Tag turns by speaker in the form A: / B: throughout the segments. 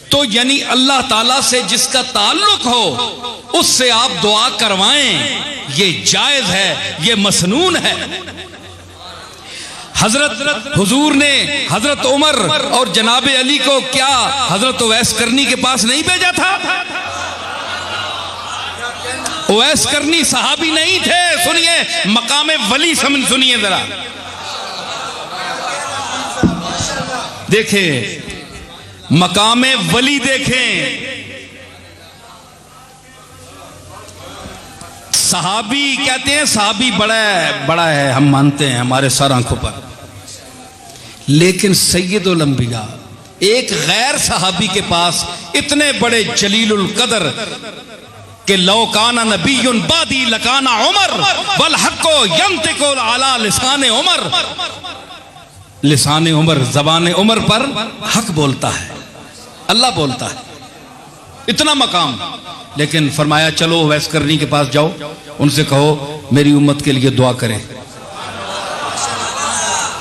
A: تو یعنی اللہ تعالیٰ سے جس کا تعلق ہو اس سے آپ دعا کروائیں، یہ جائز ہے، یہ مسنون ہے۔ حضرت حضور نے حضرت عمر اور جناب علی کو کیا حضرت اویس کرنی کے پاس نہیں بھیجا تھا؟ اویس کرنی صحابی نہیں تھے۔ سنیے مقام ولی سنیے ذرا، دیکھیں مقام ولی دیکھیں۔ صحابی کہتے ہیں صحابی بڑا ہے، ہم مانتے ہیں ہمارے سر آنکھوں پر، لیکن سید الانبیاء ایک غیر صحابی کے پاس اتنے بڑے جلیل القدر کہ لو کان نبی بعدی لکان عمر والحق ینطق علی لسان عمر، لسان عمر، زبان عمر پر حق بولتا ہے، اللہ بولتا ہے، اتنا مقام۔ لیکن فرمایا چلو اویس کرنی کے پاس جاؤ، ان سے کہو میری امت کے لیے دعا کریں۔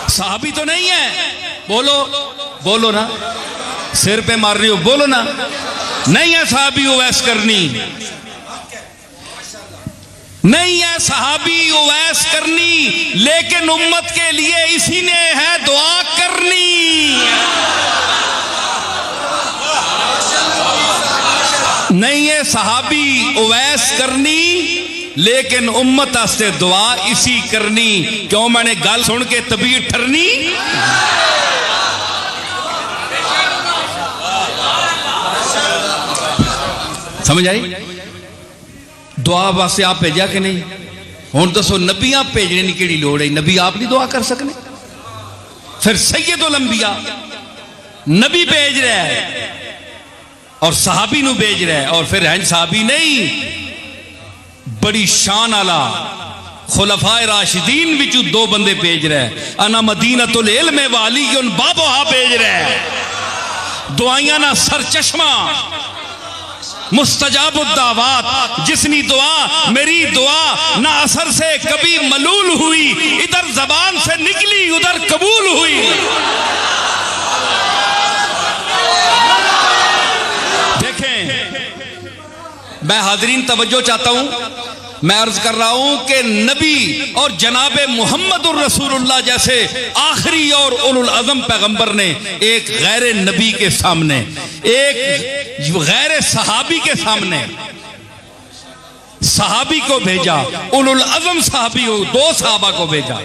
A: صحابی تو نہیں ہے، بولو نا، سر پہ مار رہی ہو، بولو نا، نہیں ہے صحابی اویس کرنی، نہیں ہے صحابی اویس کرنی، لیکن امت کے لیے اسی نے ہے دعا کرنی۔ نہیں ہے صحابی اویس کرنی، لیکن امت سے دعا اسی کرنی۔ کیوں؟ میں نے گل سن کے طبیعت ٹھرنی۔ سمجھ آئی؟ دعا واسطے آپ بھیجا کہ نہیں؟ ہوں دسو نبیاں بھیجنے کی کیڑی لوڑ ہے؟ نبی آپ نہیں دعا کر سکنے؟ پھر سید الانبیاء نبی بھیج رہا ہے اور صحابی نو بھیج رہا ہے، اور پھر ہیں صحابی نہیں، بڑی شان والا خلفائے راشدین وچوں دو بندے بھیج رہا ہے، انا مدینۃ العلم وعلی بابھا بھیج رہا ہے، دعائیاں نہ سر چشمہ مستجاب الدعوات، جسنی دعا میری دعا نہ اثر سے کبھی ملول ہوئی، ادھر زبان سے نکلی ادھر قبول ہوئی۔ دیکھیں میں حاضرین توجہ چاہتا ہوں، میں عرض کر رہا ہوں کہ نبی اور جناب محمد الرسول اللہ جیسے آخری اور اولو العظم پیغمبر نے ایک غیر نبی کے سامنے، ایک غیر صحابی کے سامنے صحابی کو بھیجا، اولو العظم صحابی کو، دو صحابہ کو بھیجا،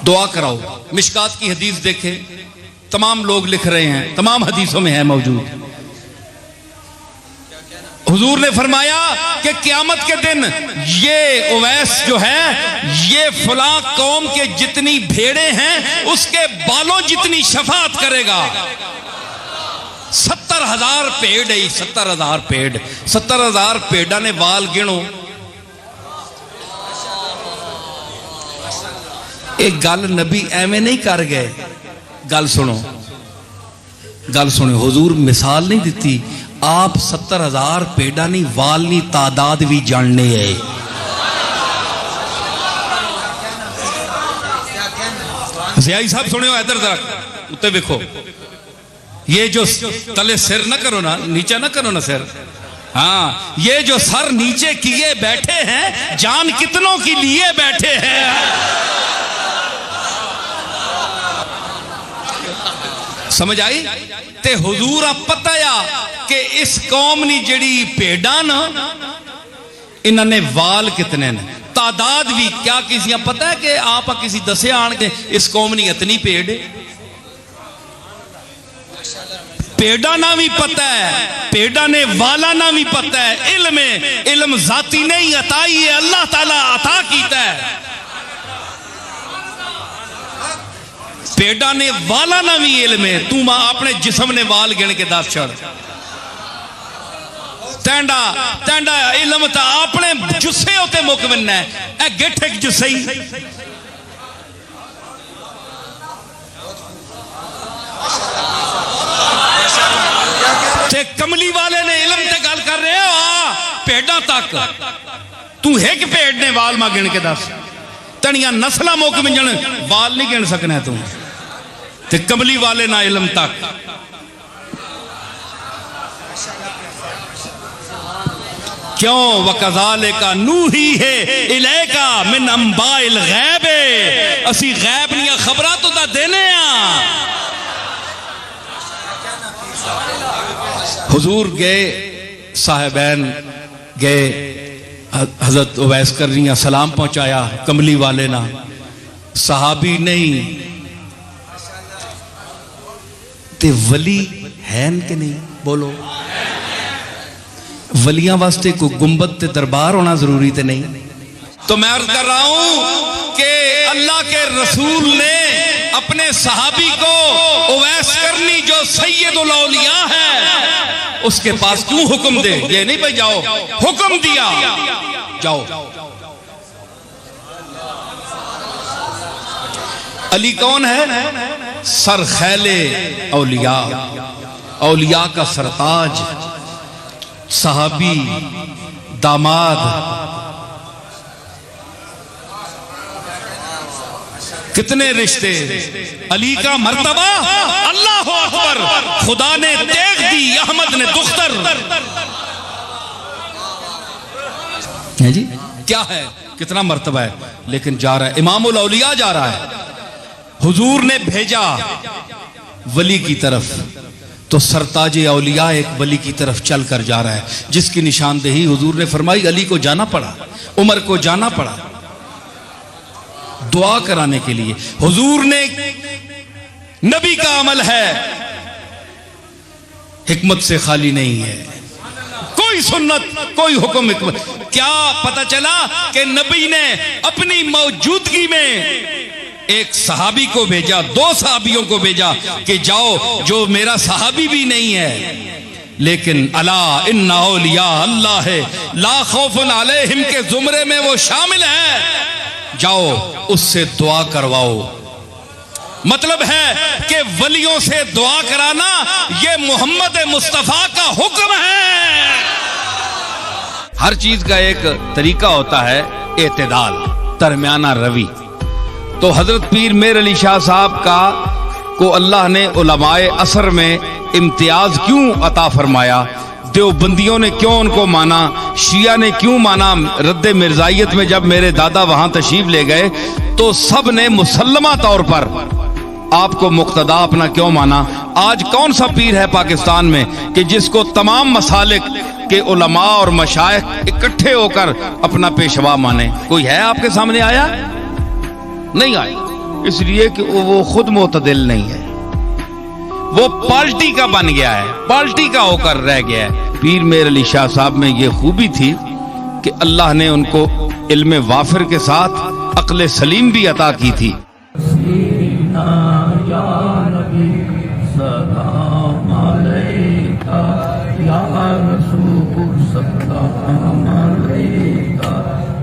A: دعا کراؤ۔ مشکات کی حدیث دیکھیں، تمام لوگ لکھ رہے ہیں، تمام حدیثوں میں ہے موجود۔ حضور نے فرمایا کہ قیامت کے دن یہ اویس جو ہے یہ فلاں قوم کے جتنی بھیڑیں ہیں اس کے بالوں جتنی شفاعت کرے گا۔ 70,000 پیڑ ہے، 70,000 پیڑ، 70,000 پیڑا نے وال گنو۔ ایک گل نبی ایویں نہیں کر گئے، گل سنو، گل سنو، حضور مثال نہیں دیتی، آپ 70,000 پیڑا نہیں وال نہیں تعداد بھی جاننے ہے۔ زیائی صاحب سنے ہو، ادھر ذرا اتے دیکھو، یہ جو تلے سر نہ کرو نا، نیچے نہ کرو نا سر، ہاں یہ جو سر نیچے کیے بیٹھے ہیں جان کتنوں کی لیے بیٹھے ہیں۔ سمجھ آئی؟ تے حضور آپ پتہ یا کہ اس قوم نے جڑی پیڑا نا انہوں نے وال کتنے نے، تعداد بھی کیا کسی پتہ ہے کہ آپ کسی دسے آن کے اس قوم نے اتنی پیڑ ہے؟ پیڑا نہ بھی پتہ ہے، پیڑا نے والا نہ بھی پتہ ہے۔ علم ذاتی نہیں عطائی ہے، اللہ تعالیٰ عطا کیتا ہے۔ پیڑا نے والا نہ بھی علم ہے، تو ماں اپنے جسم نے وال گن کے دس چھڑ، تینڈا علم تا اپنے جسے ہوتے مکمن ہے، اے گٹھ ایک جسے ہی تے کملی والے نے علم تے گل کر رہے ہو پیڑا تک، تو ایک پیڑ نے وال ماں گن کے دس، تنیاں نسلہ مکمن جن وال نہیں گن سکنے تم۔ تے کملی والے نہ علم تک. کیوں وَكَذَلِكَ نُوحِيهِ إِلَيْكَ مِنْ أَنْبَاءِ الْغَيْبِ. اسی غیب نیاں خبرات تو دا دینے ہیں. حضور گئے صاحبین گئے حضرت اویس کرنیاں سلام پہنچایا کملی والے نا. صحابی نہیں تے ولی ہیں کہ نہیں بولو. ولیاں واسطے کوئی گنبد تے دربار ہونا ضروری تے نہیں. تو میں عرض کر رہا ہوں کہ اللہ کے رسول نے اپنے صحابی کو اویس کرنی جو سید الاولیاء ہے اس کے پاس کیوں حکم دے؟ یہ نہیں بھائی جاؤ، حکم دیا جاؤ. علی کون ہے؟ سرخیل اولیاء، اولیاء کا سرتاج، صحابی، داماد. کتنے رشتے. علی کا مرتبہ اللہ اکبر، خدا نے دیکھ دی، احمد نے دختر. جی کیا ہے کتنا مرتبہ ہے، لیکن جا رہا ہے امام الاولیاء جا رہا ہے. حضور نے بھیجا ولی کی طرف تو سرتاج اولیاء ایک ولی کی طرف چل کر جا رہا ہے جس کی نشاندہی حضور نے فرمائی. علی کو جانا پڑا، عمر کو جانا پڑا دعا کرانے کے لیے. حضور نے نبی کا عمل ہے، حکمت سے خالی نہیں ہے. کوئی سنت کوئی حکم حکمت. کیا پتہ چلا کہ نبی نے اپنی موجودگی میں ایک صحابی کو بھیجا، دو صحابیوں کو بھیجا کہ جاؤ، جو میرا صحابی بھی نہیں ہے لیکن الا ان اولیاء اللہ ہے لا خوف علیہم کے زمرے میں وہ شامل ہے، جاؤ اس سے دعا کرواؤ. مطلب ہے کہ ولیوں سے دعا کرانا یہ محمد مصطفیٰ کا حکم ہے. ہر چیز کا ایک طریقہ ہوتا ہے اعتدال، درمیانہ روی. تو حضرت پیر میر علی شاہ صاحب کو اللہ نے علماء عصر میں امتیاز کیوں عطا فرمایا؟ دیوبندیوں نے کیوں ان کو مانا؟ شیعہ نے کیوں مانا؟ رد مرزائیت میں جب میرے دادا وہاں تشریف لے گئے تو سب نے مسلمہ طور پر آپ کو مقتدا اپنا کیوں مانا؟ آج کون سا پیر ہے پاکستان میں کہ جس کو تمام مسالک کے علماء اور مشائخ اکٹھے ہو کر اپنا پیشوا مانے؟ کوئی ہے آپ کے سامنے آیا؟ نہیں آئی. اس لیے کہ وہ خود معتدل نہیں ہے، وہ پارٹی کا بن گیا ہے، پارٹی کا ہو کر رہ گیا ہے. پیر میر علی شاہ صاحب میں یہ خوبی تھی کہ اللہ نے ان کو علم وافر کے ساتھ عقل سلیم بھی عطا کی تھی.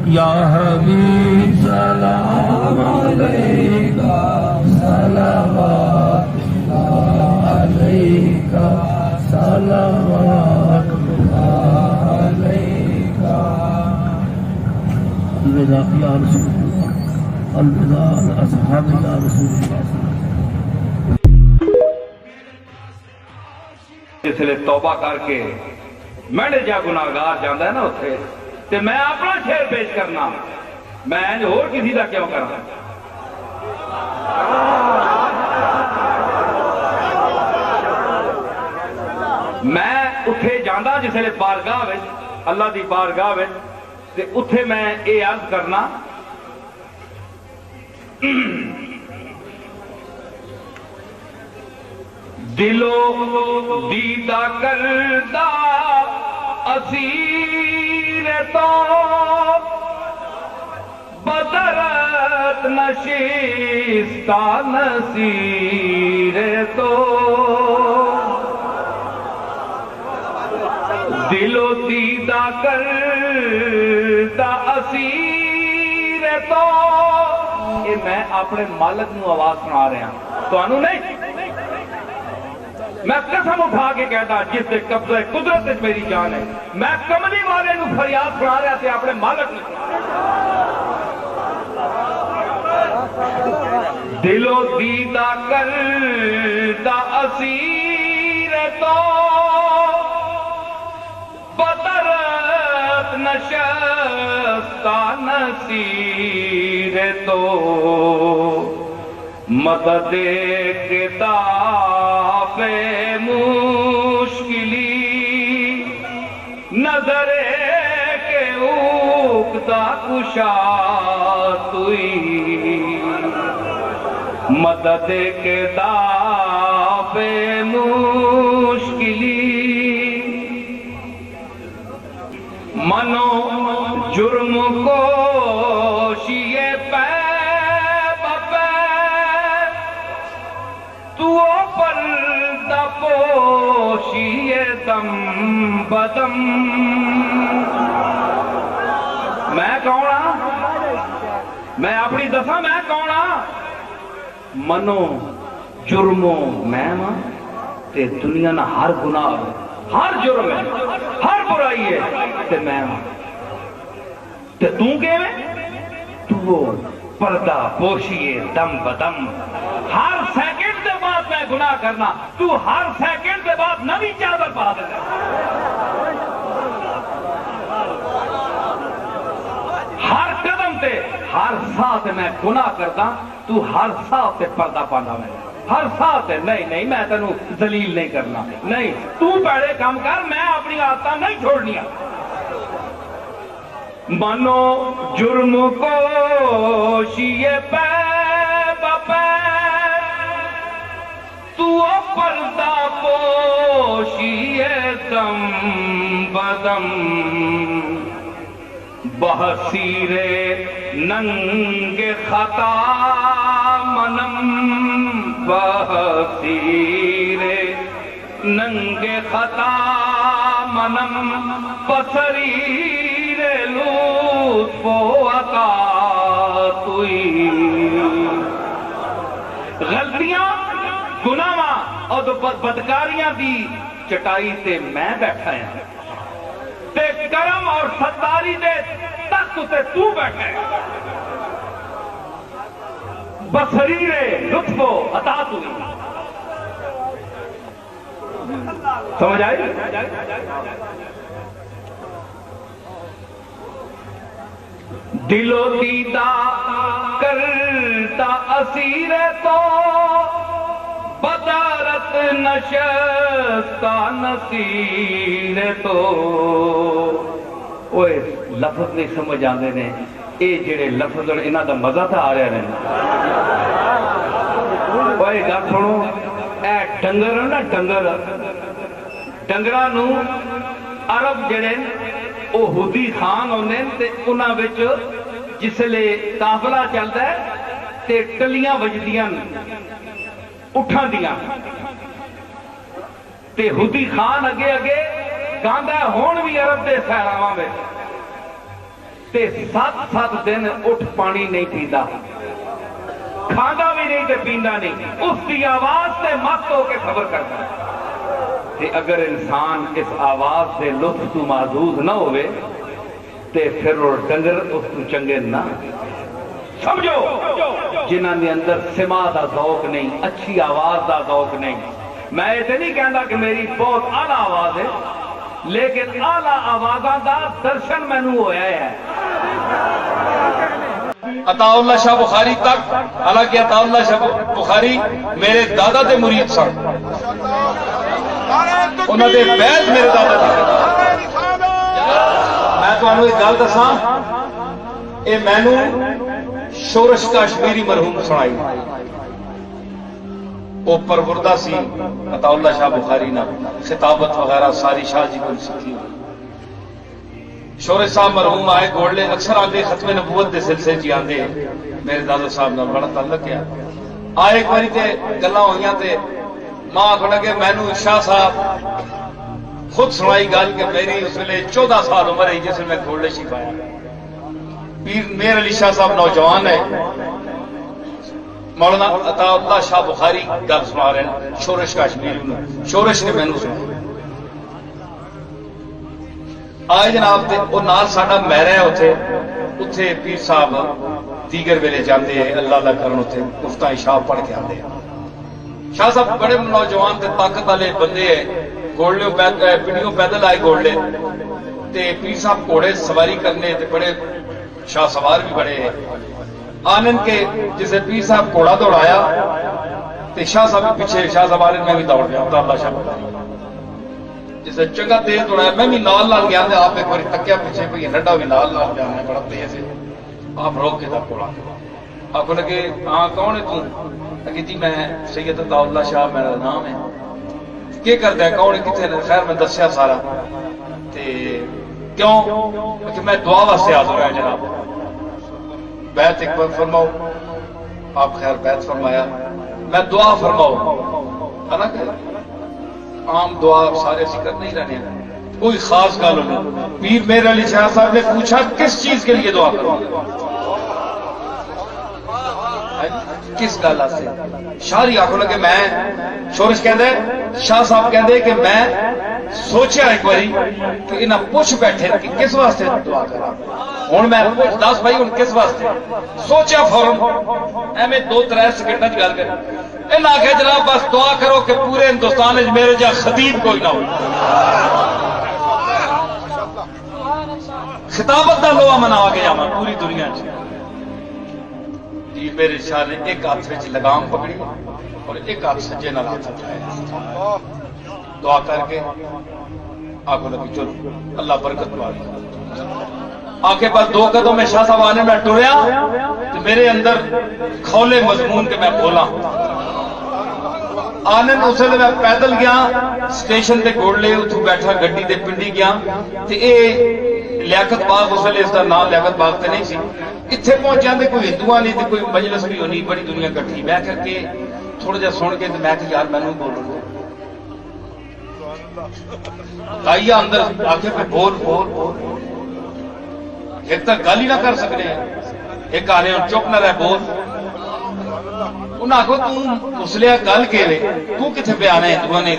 A: یا حبیب سلام علیکہ صلوات اللہ علیکہ صلوات اللہ علیکہ. الوداع یا رسول اللہ، الوداع اصحاب یا رسول اللہ. جس لئے توبہ کر کے میڈے جا گناہگار جاندہ ہے نا اتھے تے میں اپنا شیر پیش کرنا، میں اور کسی دا کیوں کرنا؟ میں اتھے جاندہ جس لئے بارگاہ وچ، اللہ دی بارگاہ وچ تے اتھے میں اے عرض کرنا دلو دیدہ کردہ اسیر تو بدرت نشستہ نصیر تو دلو دیدہ کردہ اسیر تو. یہ میں اپنے مالک نو آواز سنا رہا ہوں، تو انہوں نہیں. میں قسم اٹھا کے کہتا جس سے قبضہ قدرت میری جان ہے، میں کملی والے نو فریاد سنا رہا تھے اپنے مالک نے.
B: دل و دیدہ کردہ اسیر تو بدرت نشستہ نصیر تو مدد کتاب مشکلی نظر کے اکتا کشا توئی مدد کتاب مشکلی منو جرم کو شیئے پہ بپے تو پر دپوشیئے دم بدم میں کون ہاں میں اپنی دساں میں کون ہاں منو جرمو میں ماں تے دنیا نہ ہر گناہ ہر جرم ہے ہر برائی ہے تے میں ماں تے توں کے میں تو وہ پردہ پوشیے دم بدم ہر سیکنڈ دے بعد میں گناہ کرنا تو ہر سیکنڈ دے بعد نوی چادر پا دینا ہر قدم تے ہر ساتھ میں گناہ کرتا تو ہر ساتھ تے پردہ پانا میں ہر ساتھ نہیں میں تینوں ذلیل نہیں کرنا نہیں تو پیڑے کام کر میں اپنی عادتاں نہیں چھوڑنیا منو جرم کو شیئے پہ بپے تو پردہ پوشیئے دم بدم بحثیر ننگ خطا منم بحثیر ننگ خطا منم بصریر لطف و عطا توئی غلطیاں گناہاں اور بدکاریاں دی چٹائی تے میں بیٹھا ہیں تے کرم اور ستاری دے تخت تے تو بیٹھا ہے بصریر لطف و عطا توئی سمجھ آئی دل و دیدہ کرتا اسیر تو بدارت نشستہ نصیر تو اوے لفظ نہیں سمجھ آندے نے اے جڑے لفظ انہاں دا مزہ تھا آ رہا رہنا اوے گل سنو اے ڈنگر نا ڈنگراں نو عرب جڑے او ہودی خان ہوندے تے انہاں وچ جسلے قافلہ چلدا ہے تے ٹلیاں وجدیاں اٹھاں دیاں تے ہودی خان اگے اگے گاندا ہے ہون بھی عرب دے صحراواں وچ تے 7 دن اٹھ پانی نہیں پیندا کھاندا بھی نہیں تے پیندا نہیں اس دی آواز تے مست ہو کے خبر کرتا ہے تے اگر انسان اس آواز سے لطف تو محظوظ نہ ہوئے تے پھر وہ ڈنگر اس تو چنگے نہ سمجھو جنہاں دے اندر سما دا ذوق نہیں اچھی آواز دا ذوق نہیں میں یہ نہیں کہندا کہ میری بہت اعلیٰ آواز ہے لیکن اعلیٰ آوازاں دا درشن مینوں ہویا ہے
C: عطا اللہ شاہ بخاری تک حالانکہ عطا اللہ شاہ بخاری میرے دادا دے مرید سن انہوں نے بیعت میرے دادا دی میں تمہیں ایک گل دساں اے مینوں شورش کشمیری مرحوم سنائی وہ پروردہ سی عطا اللہ شاہ بخاری نہ خطابت وغیرہ ساری شاہ جی کو سیکھی ہوئی شورش صاحب مرحوم آئے گوڑلے اکثر آتے ختم نبوت دے سلسلے جی آتے میرے دادا صاحب نے بڑا تعلق کیا آئے ایک باری تے گلاں ہوئیاں تے ماں آخر لگے مینوں شاہ صاحب خود سنائی گل کہ میری اس ویلے 14 سال عمر ہے جس میں گھوڑلے شریف آیا پیر میر علی شاہ صاحب نوجوان ہے مولانا عطا اللہ شاہ بخاری گل سنا رہے ہیں شورش کشمیری شورش نے مینوں سنا آئے جناب تے وہ نال ساڈا میرا ہے اتھے پیر صاحب دیگر ویلے جاندے ہیں اللہ اللہ کرن اتنے گفتہ عشاء پڑھ کے آتے ہیں. شاہ صاحب بڑے نوجوان تے طاقت والے بندے ہیں. گھوڑے پنڈیوں پیدل آئے گھوڑے تے پیر صاحب گھوڑے سواری کرنے تے بڑے شاہ سوار بھی بڑے ہیں. آنند کے جسے پیر صاحب گھوڑا دوڑایا تے شاہ صاحب پیچھے شاہ صاحب آنند میں بھی دوڑ گیا اللہ شاہ بخاری جسے چنگا تیز دوڑایا میں بھی نال نال گیا آپ ایک بار تکیا پیچھے کوئی نڈا بھی نال نال گیا میں بڑا تیز ہے آپ روک کے تھا گھوڑا آپ کو لگے ہاں کون ہے تم کہ جی میں سید عطا اللہ شاہ میرا نام ہے کیا کرتا ہے کون ہے کتنے خیر میں دسیا سارا تے کیوں کہ میں دعا واسطے حاضر ہوں جناب بیعت ایک بار فرماؤ آپ خیر بیعت فرمایا میں دعا فرماؤ ہے نا کہ عام دعا سارے اسی کر نہیں رہنے ہیں کوئی خاص گل نہیں. پیر میر علی شاہ صاحب نے پوچھا کس چیز کے لیے دعا کرو کس گل سے شاہری آخو لگے میں شورش کہندے شاہ صاحب کہندے کہ میں سوچیا ایک باری کہ انہاں پوچھ بیٹھے کہ کس واسطے دعا کرا ہوں میں دس بھائی ہوں کس واسطے سوچیا فوراً ایویں 2-3 سیکنڈ کی گل کر انہاں آخیا جناب بس دعا کرو کہ پورے ہندوستان میرے جا خطیب کوئی نہ ہو خطابت کا لوہا منا کے جاواں پوری دنیا چ. میرے شاہ نے ایک ہاتھ میں لگام پکڑی اور ایک ہاتھ سجے نال ہاتھ اٹھایا دعا کر کے آگے لگی چلو اللہ برکت پاوے آگے بس 2 قدم میں شاہ صاحب آنے میں ٹریا تو میرے اندر کھولے مضمون کے میں بولا آنے اس ویلے میں پیدل گیا اسٹیشن تے گھوڑ لے اتوں بیٹھا گڈی دے پنڈی گیا تے اے لیاقت باغ اس ویلے اس کا نام لیاقت باغ تے نہیں سی اتنے پہنچ جاتے کوئی ہندو نہیں کوئی مجلس بھی ہونی بڑی دنیا کٹھی میں کر کے تھوڑا جہا سن کے میں کہ یار مینوں بولوں تائیہ اندر آ کے بول بول بول ایک تو گل ہی نہ کر سکتے ہیں ایک آنے چپ نہ رہ بول انہیں آخو تسلیا گل کے تو کتنے پہ آنا ہندو نے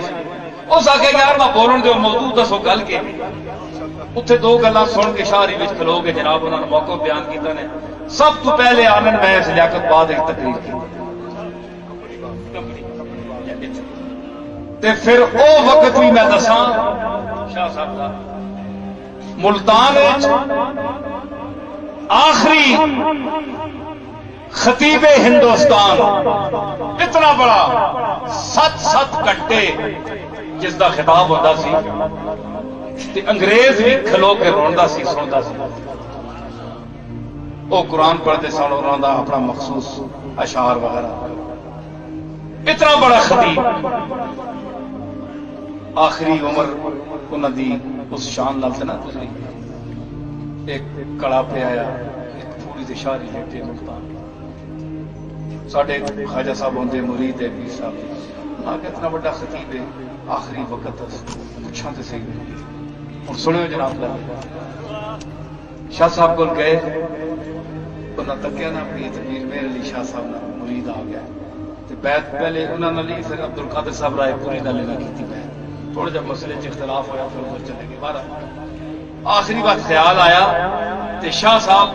C: اس آخے یار میں بولن دو موضوع دسو گل کے اتنے 2 گلاں سن کے شاہری وچ کھلو گے جناب انہوں نے موقع بیان کیتا نے سب تو پہلے آنند میں اس لیاقت بعد ایک تقریر کی تے پھر او وقت بھی میں دساں شاہ صاحب کا ملتان آخری خطیب ہندوستان اتنا بڑا 7 گھنٹے جس دا خطاب ہوتا سی تے انگریز بھی کھلو کے روندا سی سندا سی وہ قرآن پڑھتے سن انہوں دا اپنا مخصوص اشعار وغیرہ اتنا بڑا خطیب آخری عمر انہوں دی اس شان لال سے نا ایک کڑا پہ آیا ایک تھوڑی سی شاعری لیٹے ملتان ساڈے خواجہ صاحب ہوندے مرید ہے پیر صاحب نہ کہ اتنا بڑا خطیب ہے آخری وقت پوچھاں تے صحیح اور سنو جناب شاہ صاحب کو گئے انہوں نے تکیا نا اپنی تقریر میر علی شاہ صاحب نے مرید آ گیا بیعت پہلے انہوں نے لی پھر عبد القادر صاحب رائے پوری نہ لینا کی بیعت تھوڑے جب مسئلے اختلاف ہوا پھر ادھر چلے گئے بارہ آخری بات خیال آیا کہ شاہ صاحب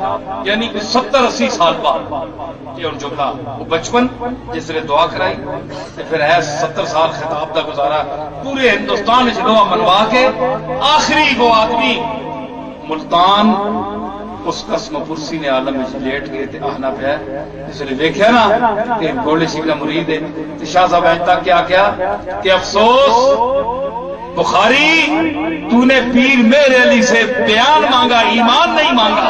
C: یعنی کہ 70-80 سال بعد یہ ان جملہ وہ بچپن جس نے دعا کرائی پھر ہے 70 سال خطاب کا گزارا پورے ہندوستان لوہا منوا کے آخری وہ آدمی ملتان اس قسم پرسی نے عالم میں لیٹ گئے تے آہنا پہ جس نے دیکھا نا کہ گولڈ شیخ کا مرید ہے تو شاہ صاحب آج تک کیا کیا کہ افسوس بخاری تو نے پیر میرے علی سے بیان مانگا ایمان نہیں مانگا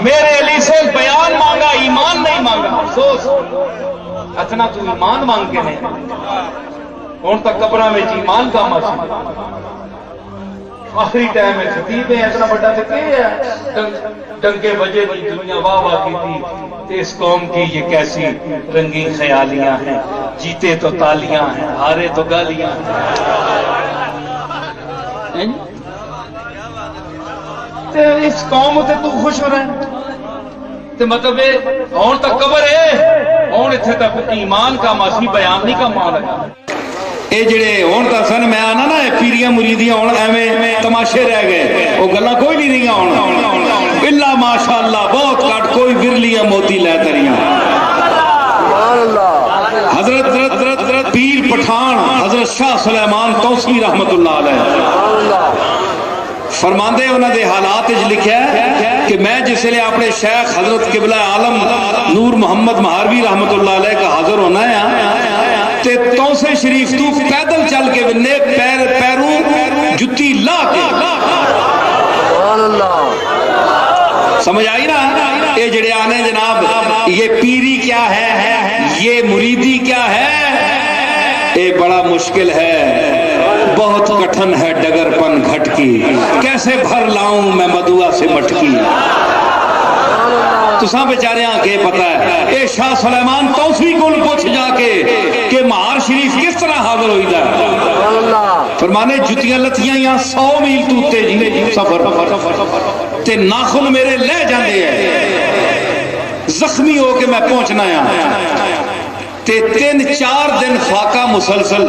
C: میرے علی سے بیان مانگا ایمان نہیں مانگا افسوس اتنا تو ایمان مانگ کے نہیں ہوں تک قبرہ میں ایمان کا مسئلہ آخری ٹائم میں خطیب ہے اتنا بڑا تو ہے ڈنکے بجے کی دنیا واہ واہ کی تھی اس قوم کی یہ کیسی رنگین خیالیاں ہیں جیتے تو تالیاں ہیں ہارے تو گالیاں ہیں اس قوم تے تو خوش ہو رہا ہے تے مطلب ہوں تک قبر ہے ہوں اتنے تک ایمان کا مسئلہ بیان نہیں کا مان لگا
A: یہ جڑے ہوں تو سن میں آنا نا پیریاں مریدیاں ہوں ایویں تماشے رہ گئے وہ گلاں کوئی نہیں رہی ہوں الا ماشاء اللہ بہت کٹ کوئی برلیاں موتی لے تریاں حضرت پیر پٹھان حضرت شاہ سلیمان توسوی رحمت اللہ علیہ فرماندے انہوں نے حالات لکھا ہے کہ میں جس لئے اپنے شیخ حضرت قبلہ عالم نور محمد مہاروی رحمت اللہ علیہ کا حاضر ہونا ہے تے توسے شریف تو پیدل چل کے بننے پیروں جتی لا کے سمجھ آئی نا یہ جڑے آنے جناب یہ پیری کیا ہے یہ مریدی کیا ہے یہ بڑا مشکل ہے بہت کٹھن ہے ڈگر پن گھٹ کی کیسے بھر لاؤں میں مدعا سے مٹکی تو ساں بیچارے آنکھیں پتہ ہے اے شاہ سلیمان توسوی کو پوچھ جا کے کہ مہار شریف کس طرح حاضر ہوئی دا فرمانے جتیاں لتیاں یہاں 100 میل توتے جی سفر تے ناخن میرے لے جاندے ہیں زخمی ہو کے میں پہنچنا ہے تے 3-4 دن فاقہ مسلسل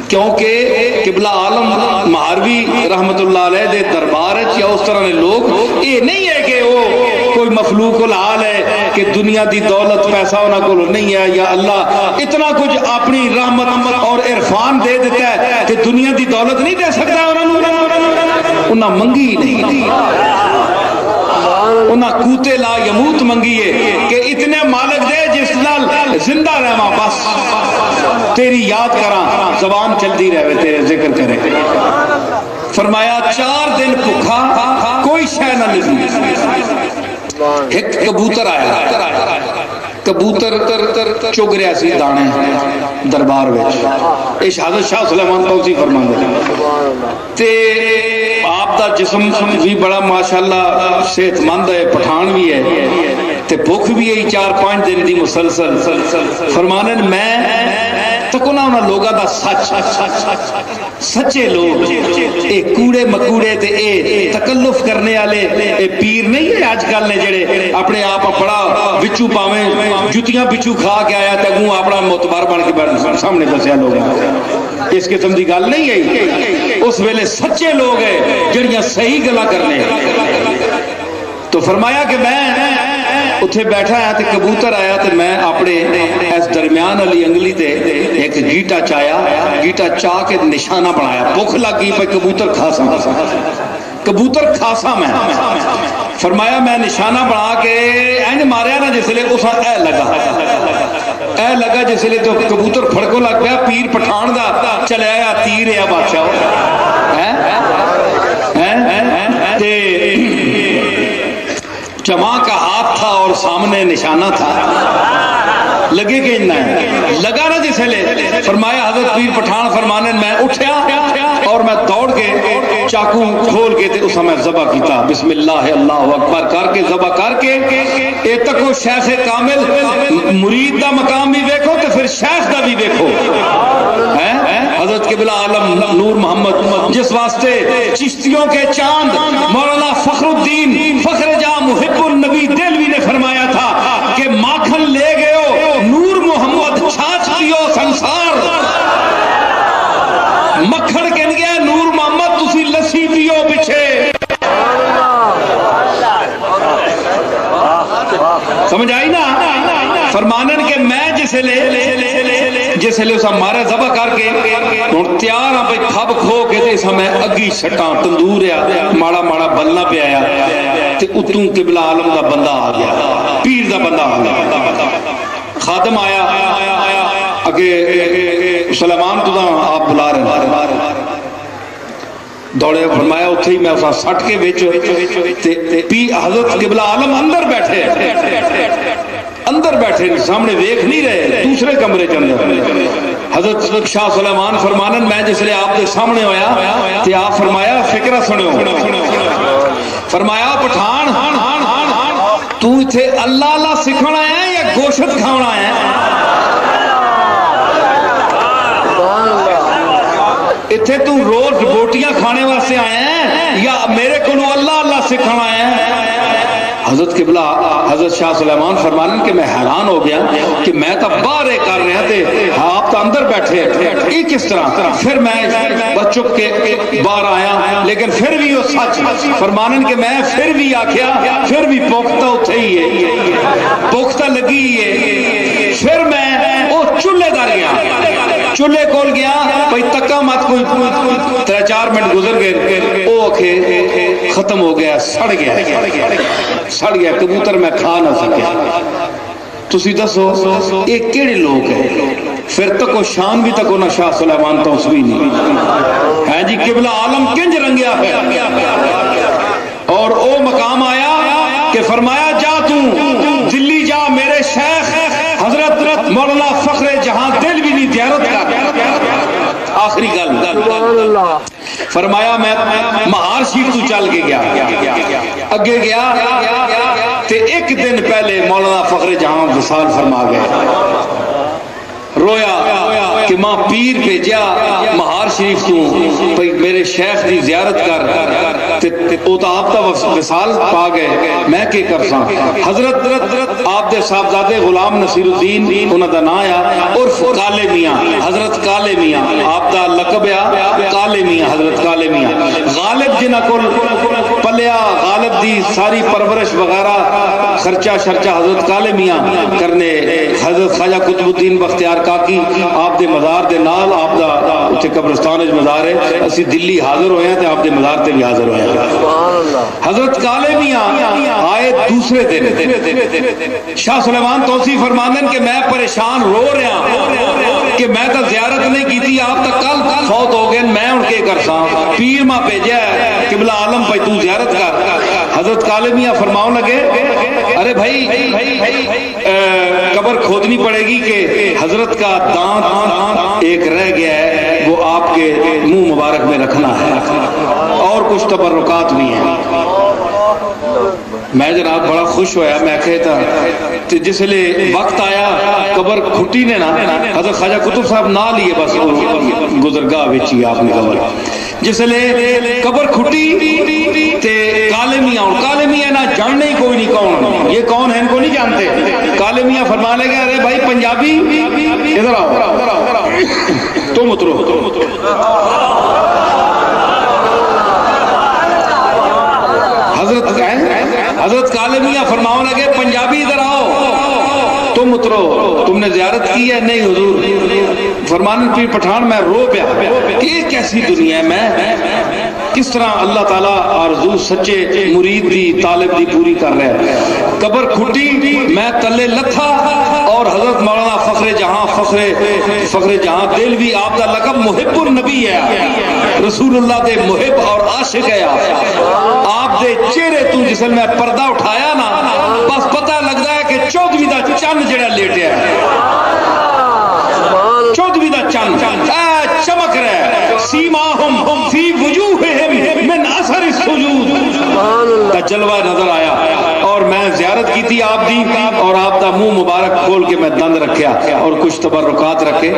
A: کیونکہ قبلہ عالم مہاروی رحمت اللہ علیہ دے دربار یا اس طرح نے لوگ یہ نہیں ہے کہ وہ کوئی مخلوق الحال ہے کہ دنیا دی دولت پیسہ ہونا کو نہیں ہے یا اللہ اتنا کچھ اپنی رحمت اور عرفان دے دیتا ہے کہ دنیا دی دولت نہیں دے سکتا انہاں منگی نہیں انہاں کوتے لا یموت منگیے کہ اتنے مالک دے جس نال زندہ رہواں بس تیری یاد کراں زبان چلتی رہے تیرے ذکر کرے فرمایا 4 دن بھوکا کوئی شے نہ ملی ایک کبوتر آیا کبوتر چگ رہا سی دانے دربار وچ اے حضرت شاہ سلیمان توسوی فرماندے تے آپ دا جسم بھی بڑا ماشاءاللہ صحت مند ہے پٹھان بھی ہے تے بھوک بھی ہے 4-5 دن دی مسلسل فرمانے میں تکونا انہاں لوگاں دا سچے لوگ اے کوڑے مکوڑے تے اے تکلف کرنے والے اے پیر نہیں ہے آج کل نے جڑے اپنے آپ بڑا بچو پاویں جتیاں بچو کھا کے آیا تے اگوں اپنا معتبر بن کے سامنے دسیا لوگ اس قسم دی گل نہیں ہے اس ویلے سچے لوگ ہیں جڑیاں صحیح گلاں کرنے تو فرمایا کہ میں اتھے بیٹھا ہے تے کبوتر آیا تے میں اپنے اس درمیان علی انگلی تے ایک گیٹا چایا گیٹا چاہ کے نشانہ بنایا بھوک لگی پہ کبوتر کھاسا میں فرمایا میں نشانہ بنا کے اینج ماریا نا جس لئے اسا اے لگا جس لئے تو کبوتر پھڑکو لگ گیا پیر پٹھان دا چلے آیا تیر یا بادشاہ جمع کا ہاتھ تھا اور سامنے نشانہ تھا لگے کہ لگا نا جسے لے فرمایا حضرت پیر پٹھان فرمانے میں اٹھیا اور میں دوڑ کے چاقو کھول کے تے اسا میں ذبح کیتا بسم اللہ اللہ اکبر کر کے ذبح کر کے اے تکو شیخ کامل مرید دا مقام بھی دیکھو تے پھر شیخ دا بھی دیکھو حضرت قبلہ عالم نور محمد جس واسطے چشتیوں کے چاند مولانا فخر الدین فخر جاں محب النبی دلوی نے فرمایا تھا کہ ماکھن لے گئے ہو نور محمد چھاچ دیو سنسار مکھن کہن گیا نور محمد تسی لسی پیو پچھے سمجھ آئی نا فرمانن کہ میں جسے لے اسا مارے ذبح کر کے ہن تیار ہاں بھئی کھب کھو کے تے اسا میں اگی شٹاں تندور ہے ماڑا ماڑا بلنا پہ آیا تے اتوں قبلہ عالم دا بندہ آ گیا پیر دا بندہ آ گیا خادم آیا اگے سلیمان تو دا آپ بلا رہے دوڑے فرمایا اتھے ہی میں اسا سٹ کے بیچو تے حضرت قبلہ عالم اندر بیٹھے سامنے دیکھ نہیں رہے دوسرے کمرے کے اندر حضرت شاہ سلیمان فرمانن میں جس لئے آپ کے سامنے ہویا تے آپ فرمایا فکرہ سنو فرمایا پٹھان تو اتھے اللہ اللہ سکھنا ہے یا گوشت کھانا ہے اتھے تو روز بوٹیاں کھانے واسطے آئے ہیں یا میرے کو اللہ اللہ سکھنا ہے حضرت قبلہ حضرت شاہ سلیمان فرمانے کہ میں حیران ہو گیا کہ میں تو باہر کر رہا تھے آپ تو اندر بیٹھے یہ کس طرح. پھر میں چپ کے باہر آیا لیکن پھر بھی وہ سچ فرمانے کہ میں پھر بھی آخیا پھر بھی پختہ اتھے ہی ہے پختہ لگی ہے. پھر میں وہ چولہے دار گیا چولہے کول گیا بھائی تکا مت کوئی 3-4 منٹ گزر گئے وہ ختم ہو گیا سڑ گیا کبوتر میں کھا نہ سکیا. تسی دسو یہ کیڑے لوگ ہیں. پھر تک وہ شان بھی تک نہ شاہ سلیمان توسوی نہیں ہے جی قبلہ عالم کنج رنگیا ہے. اور وہ مقام آیا کہ فرمایا جا تو دلی جا میرے شیخ حضرت مولانا فخر جہاں دل بھی نہیں زیارت کر. آخری گل فرمایا میں مہار شریف تو چل کے گیا اگے گیا تے ایک دن پہلے مولانا فخر جہاں وصال فرما گئے. رویا کہ ماں پیر بھیجا مہار شریف تو میرے شیخ دی زیارت کر او تو آپ تا وصال پا گئے میں کی کرساں. حضرت آپ دے صاحبزادے غلام نصیر الدین انہاں دا نام آیا عرف کالے میاں حضرت کالے میاں آپ دا لقب آ کالے میاں حضرت کالے میاں. غالب جنہ کول پلیا غالب دی ساری پرورش وغیرہ خرچہ شرچہ حضرت کالے میاں کرنے. حضرت خواجہ قطب الدین بختیار کاکی آپ دے مزار دے نال آپ دا اتنے قبرستان وچ مزار ہے اسی دلی حاضر ہوئے ہیں تے آپ دے مزار تے بھی حاضر ہوئے ہیں. حضرت کالے میاں آئے دوسرے دن شاہ سلیمان توسی فرماندن کہ میں پریشان رو رہا کہ میں تو زیارت نہیں کی تھی آپ تک کل فوت ہو گئے میں ان کے کرساں پیر ماں بھیجا ہے قبلہ عالم پہ تو زیارت کر. حضرت کالے میاں فرماؤں لگے ارے بھائی قبر کھودنی پڑے گی کہ حضرت کا دانت ایک رہ گیا ہے وہ آپ کے منہ مبارک میں رکھنا ہے اور کچھ تبرکات بھی ہیں. میں جناب بڑا خوش ہویا میں کہتا جس لئے وقت آیا قبر کھٹی نے نا حضرت خواجہ قطب صاحب نہ لیے بس گزرگاہ وچی آپ نے قبر جس لئے قبر کھٹی تے کالے میاں کالے میاں نہ جاننے ہی کوئی نہیں کون یہ کون ہے ان کو نہیں جانتے. کالے میاں فرمانے گئے ارے بھائی پنجابی ادھر آؤ تم اترو. حضرت کالے میاں فرماؤں لگے پنجابی ادھر آؤ تم اترو تم نے زیارت کی ہے نہیں حضور. فرمانے پیر پٹھان میں رو پیا کہ کیسی دنیا ہے میں کس طرح اللہ تعالیٰ آرزو سچے مرید دی طالب دی پوری کر رہے ہیں. قبر کھٹی میں تلے لتھا اور حضرت مولانا فخر جہاں دل بھی آپ کا لقب محب النبی ہے رسول اللہ دے محب اور عاشق ہے. آپ دے چہرے تو جسل میں پردہ اٹھایا نا بس پتہ لگتا ہے کہ 14ویں دا چند جڑا لیٹیا ہے 14ویں دا چند چمک رہا ہے سیماہم فی وجوہہم من اثر السجود کا جلوہ نظر آیا. اور میں زیارت کی تھی آپ دی اور آپ دا منہ مبارک کھول کے میں دند رکھیا اور کچھ تبرکات رکھے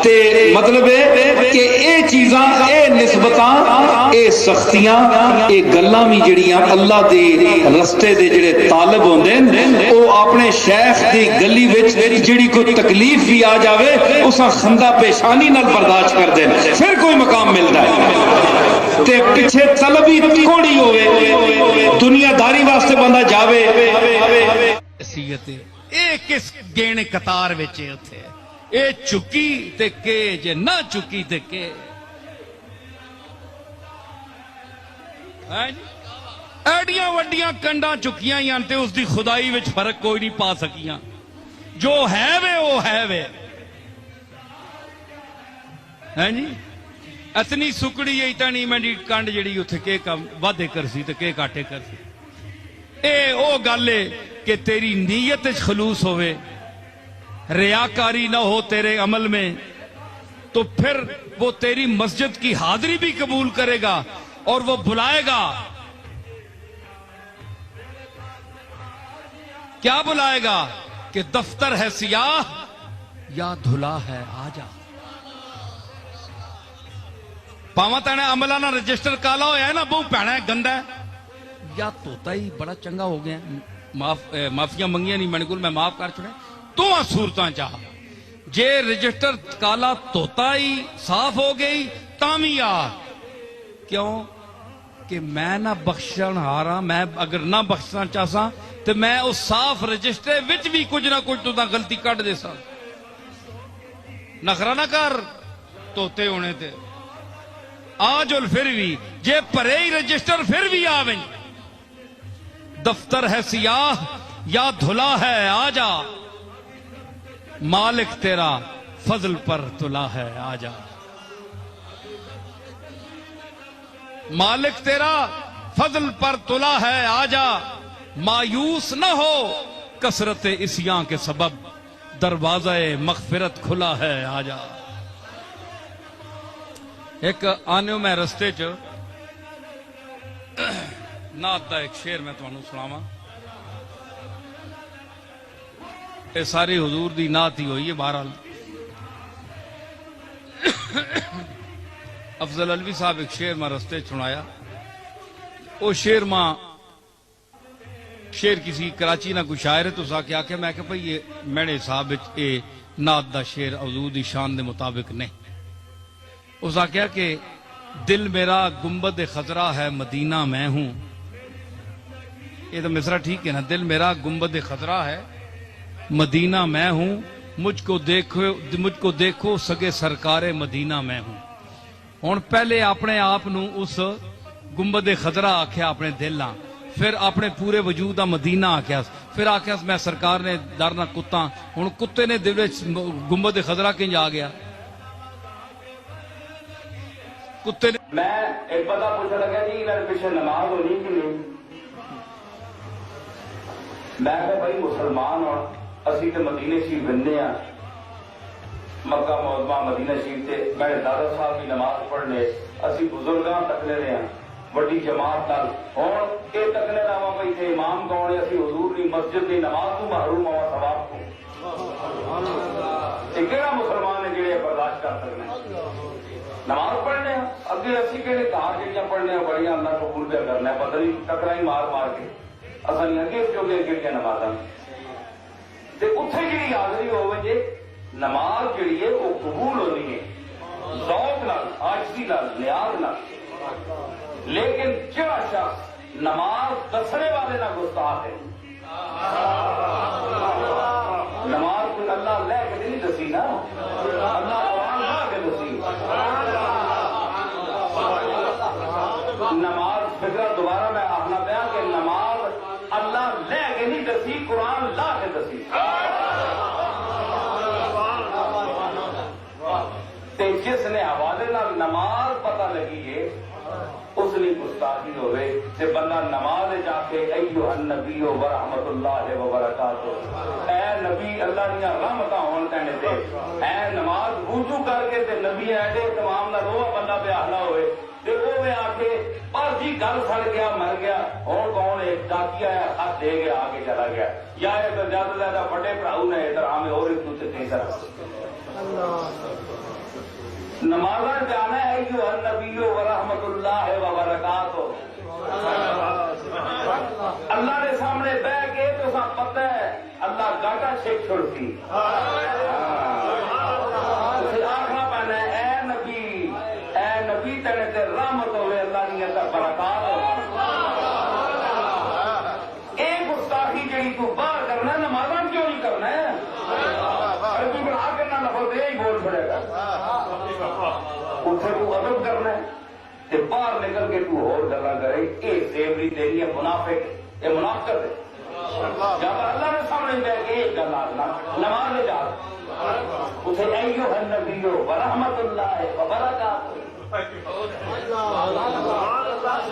A: تے مطلب ہے کہ اے چیزاں اے نسبتاں اے سختیاں اے گلاں بھی جڑیاں اللہ دے رستے دے جڑے طالب ہوندے او اپنے شیخ دی گلی وچ جڑی کوئی تکلیف بھی آ جاوے اساں خندہ پیشانی نال برداشت کر دین پھر کوئی مقام ملتا ہے. تے پیچھے طلبی کوڑی ہوئے دنیا داری واسطے بندہ جاوے
B: حیثیت اے کس گینے قطار وچ اوتھے اے چکی تے کے جے نہ چکی تے کے ایڈیاں وڈیاں کنڈاں چکیاں ہی تے اس دی خدائی وچ فرق کوئی نہیں پا سکیاں جو ہے وے وہ ہے وے ہیں جی اتنی سکڑی ہے اتنی منڈی کنڈ جڑی اتھے کے کم وعدے کرسی تے کے کاٹے کرسی. اے او گل ہے کہ تیری نیت خلوص ہوئے ریاکاری نہ ہو تیرے عمل میں تو پھر وہ تیری مسجد کی حاضری بھی قبول کرے گا اور وہ بلائے گا. کیا بلائے گا کہ دفتر ہے سیاہ یا دھلا ہے آجا. پاواں تینے عملہ نہ رجسٹر کالا ہویا ہے نا بہو پہنا ہے گندہ ہے
A: یا توتا ہی بڑا چنگا ہو گیا معافیاں منگیاں نہیں میں نے معاف کر چھڑے تو صورتاں چاہ جے رجسٹر کالا توتا ہی صاف ہو گئی تامی آ کیوں کہ میں نہ بخشن ہارا میں اگر نہ بخشنا چاہسا تو میں اس صاف رجسٹر وچ بھی کچھ نہ کچھ تو غلطی کٹ دے سا نخرا نہ کر توتے ہونے تے آج پھر بھی جے پرے ہی رجسٹر پھر بھی آویں دفتر ہے سیاہ یا دھلا ہے آجا مالک تیرا فضل پر تلا ہے آجا مالک تیرا فضل پر تلا ہے آجا مایوس نہ ہو کثرت عصیاں کے سبب دروازہ مغفرت کھلا ہے آجا ایک آنے میں رستے چ نعت دا ایک شعر میں تمہیں سناواں اے ساری حضور دی نعت ہی ہوئی ہے بہرحال افضل علوی صاحب ایک شعر میں رستے سنایا او شعر ماں شعر کسی کراچی نہ کوئی شاعر ہے تو سا کیا کہ میں کہ بھئی یہ میرے حساب اے نعت دا شعر حضور دی شان دے مطابق نہیں اس کا کیا کہ دل میرا گنبد خضرا ہے مدینہ میں ہوں یہ تو مصرع ٹھیک ہے نا دل میرا گنبد خضرا ہے مدینہ میں ہوں مجھ کو دیکھو سگے سرکار مدینہ میں ہوں ہن پہلے اپنے آپ نو اس گنبد خضرا آکھیا اپنے دل ہاں پھر اپنے پورے وجود مدینہ آکھیا پھر آکھیا میں سرکار نے درنا کتا ہن کتے نے دل وچ گنبد خضرا کنج آ گیا کتے نے
B: میں ایک بندہ پوچھنے لگا جی میرے پیچھے نماز ہونی کہ نہیں میں کہ بھائی مسلمان اور اسی تے مدینے شریف بندے ہیں مکہ معظمہ مدینہ شریف تے میرے دادا صاحب کی نماز پڑھنے اسی بزرگاں تکنے رہے ہیں بڑی جماعت نال اور یہ تکنے رہا بھائی تھے امام کون اسی حضور کی مسجد کی نماز تو محروم ہوا ثواب کو یہ کہڑا مسلمان ہے جڑے برداشت کر سکتے نماز پڑھنے اگے اسی کہڑے کہاں جڑیاں پڑھنے بڑی اللہ قبول پہ کرنا ہے پتہ نہیں ٹکرائی مار مار کے اصل اگے جو کہڑی نمازاں تے اتھے جڑی حاضری ہوے جے نماز جڑی ہے وہ قبول ہونی ہے ذوق نال عاجزی نال نیاز نال لیکن جڑا شخص نماز دسنے والے نہ گستاخ ہے نماز کوئی اللہ لے کے نہیں دسی نا اللہ قرآن لا کے دسی نماز فکر دوبارہ میں اپنا پیا کہ نماز اللہ لے کے نہیں دسی قرآن لا کے دسی جس نے حوالے نال نماز پتہ لگی ہے اس نے گستاخی ہوئے کہ بندہ نماز جا کے ایھا النبی و رحمت اللہ وبرکاتہ اے نبی اللہ دیا رحمتاں ہون کہنے دے اے نماز وضو کر کے تے نبی ایڈے تمام نہ روح بندہ پہ اہلا ہوئے تے وہ میں آ کے پر جی گل سڑ گیا مر گیا اور کون ایک ڈاکی آیا ہاتھ دے گیا آگے چلا گیا یا ادھر زیادہ زیادہ بڑے بھراؤ نے ادھر ہمیں اور ایک دوسرے کہیں طرح نمازاں جانا ہے جو النبی و رحمت اللہ وبرکاتہ اللہ نے سامنے بہ کے تو سا پتہ ہے اللہ گاٹا چھیک چھوڑتی اسے آخنا پہنا ہے اے نبی تیرے تے رحمت ہوئے اللہ نے تا برکات ہو اے گستاخی جڑی تو باہر کرنا ہے نمازاں کیوں نہیں کرنا ہے ارے تو بڑھا کرنا لفظ دے ہی بول پڑے گا اتنے تو ادب کرنا ہے تے باہر نکل کے تو اور گلا کرے اے زیوری تیری ہے منافق یہ منافقت ہے جب اللہ نے سامنے دے کے ایک گل آنا نماز جا اسے ایھا النبی و رحمت اللہ وبرکاتہ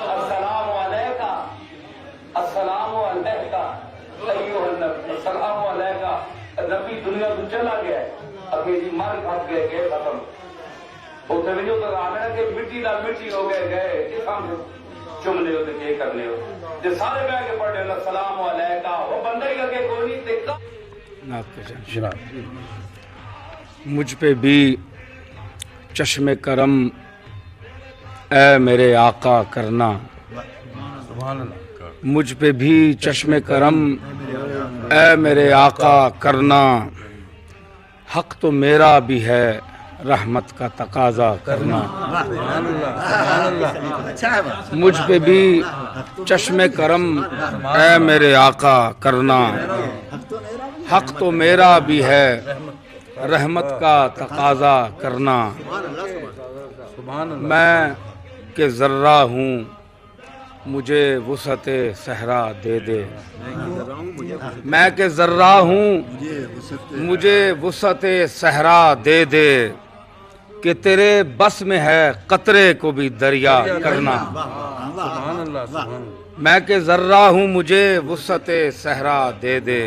B: السلام علیکہ السلام علیکہ ایھا النبی السلام علیکہ نبی دنیا تو چلا گیا ہے اگے جی مر کھپ گئے گئے ختم اتنے بھی جو تک آنا کہ مٹی نہ مٹی ہو گئے گئے کہ سامنے چمنے ہو تو یہ کرنے ہو جو سارے بہ کے پڑھے السلام علیکہ وہ بندہ ہی اگے کوئی نہیں دیکھتا
D: جناب مجھ پہ بھی چشم کرم اے میرے آقا کرنا سبحان اللہ مجھ پہ بھی چشم کرم اے میرے آقا کرنا، حق تو میرا بھی ہے رحمت کا تقاضا کرنا۔ مجھ پہ بھی چشم کرم اے میرے آقا کرنا، حق تو میرا بھی ہے رحمت کا تقاضا کرنا۔ میں کہ ذرہ ہوں مجھے وسعت صحرا دے دے، میں کہ ذرہ ہوں مجھے وسعت صحرا دے دے، کہ تیرے بس میں ہے قطرے کو بھی دریا کرنا۔ میں کہ ذرہ ہوں مجھے وسعت صحرا دے دے،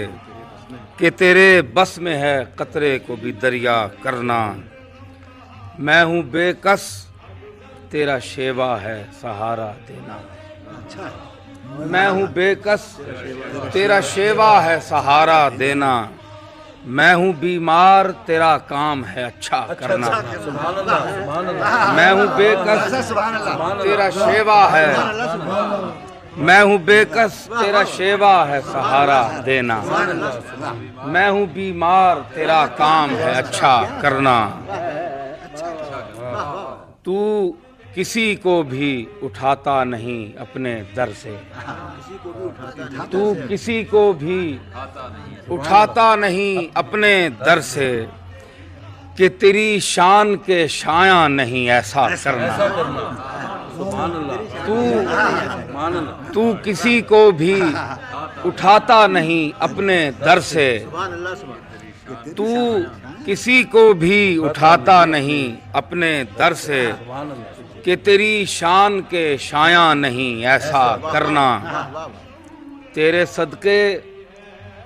D: کہ تیرے بس میں ہے قطرے کو بھی دریا کرنا۔ میں ہوں بے کس تیرا شیوا ہے سہارا دینا، میں ہوں بے کس تیرا شیوا ہے سہارا دینا، میں ہوں بیمار تیرا کام ہے اچھا کرنا۔ میں ہوں بے کس تیرا شیوا ہے، میں ہوں بے کس تیرا شیوا ہے سہارا دینا، میں ہوں بیمار تیرا کام ہے اچھا کرنا۔ تو کسی کو بھی اٹھاتا نہیں اپنے در سے، تو کسی کو بھی اٹھاتا نہیں اپنے در سے، کہ تیری شان کے شایاں نہیں ایسا کرنا۔ تو کسی کو بھی اٹھاتا نہیں اپنے در سے، تو کسی کو بھی اٹھاتا نہیں اپنے در سے، کہ تیری شان کے شایاں نہیں ایسا کرنا۔ تیرے صدقے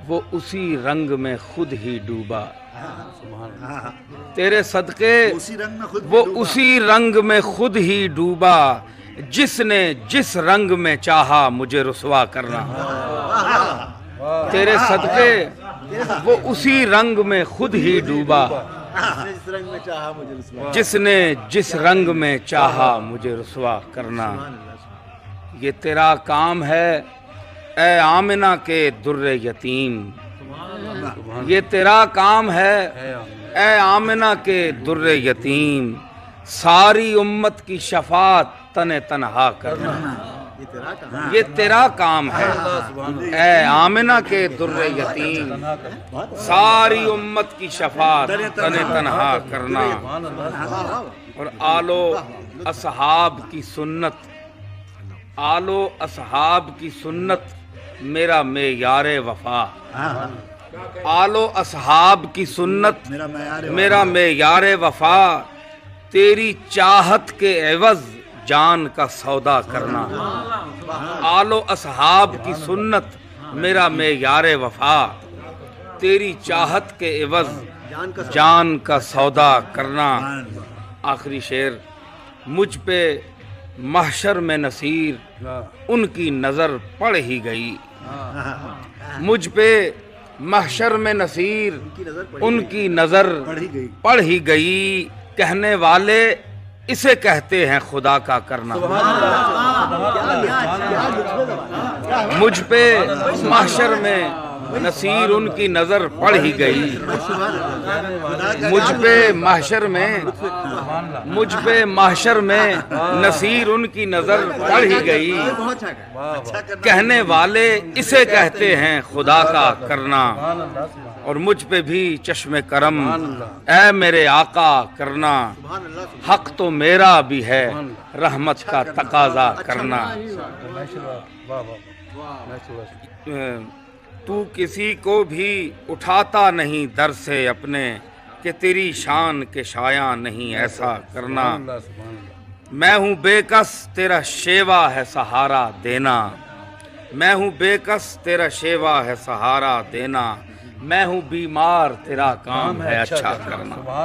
D: وہ اسی رنگ میں خود ہی ڈوبا، تیرے صدقے وہ اسی رنگ میں خود ہی ڈوبا، جس نے جس رنگ میں چاہا مجھے رسوا کرنا۔ تیرے صدقے وہ اسی رنگ میں خود ہی ڈوبا، جس نے جس رنگ میں چاہا مجھے رسوا کرنا۔ یہ تیرا کام ہے اے آمنہ کے در یتیم، یہ تیرا کام ہے اے آمنہ کے در یتیم، ساری امت کی شفاعت تن تنہا کرنا۔ یہ تیرا کام ہے اے آمنہ کے در یتیم، ساری امت کی شفاعت تن تنہا کرنا۔ اور آل و اصحاب کی سنت، آل و اصحاب کی سنت میرا معیار وفا، آل و اصحاب کی سنت میرا معیار وفا، تیری چاہت کے عوض جان کا سودا کرنا۔ آل و اصحاب کی سنت میرا معیار وفا، تیری چاہت کے عوض جان کا سودا کرنا۔ آخری شعر، مجھ پہ محشر میں نصیر ان کی نظر پڑ ہی گئی، مجھ پہ محشر میں نصیر ان کی نظر پڑ ہی گئی، کہنے والے اسے کہتے ہیں خدا کا کرنا۔ مجھ پہ محشر میں نصیر ان کی نظر پڑ ہی گئی، مجھ پہ محشر میں نصیر ان کی نظر پڑ ہی گئی، کہنے والے اسے کہتے ہیں خدا کا کرنا۔ اور مجھ پہ بھی چشم کرم اے میرے آقا کرنا، حق تو میرا بھی ہے رحمت کا تقاضا کرنا۔ تو کسی کو بھی اٹھاتا نہیں در سے اپنے، کہ تیری شان کے شایاں نہیں ایسا کرنا۔ میں ہوں بے کس تیرا شیوا ہے سہارا دینا، میں ہوں بے کس تیرا شیوا ہے سہارا دینا، میں ہوں بیمار تیرا کام ہے اچھا کرنا۔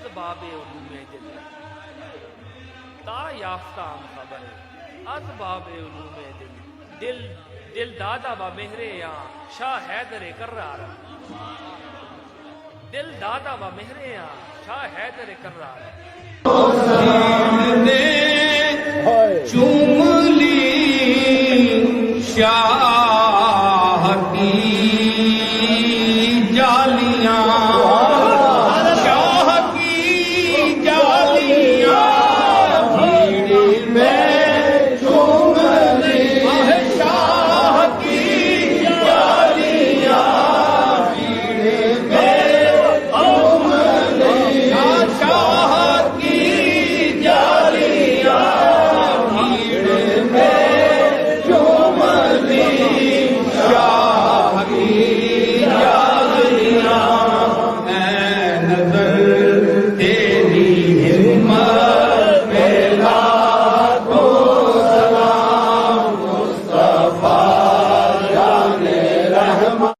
E: اسباب علوم دل تا یافتہ خبر اسباب علوم دل دادا با مہرے یا شاہ حیدر کرار دل دادا با مہرے یا شاہ حیدر کرار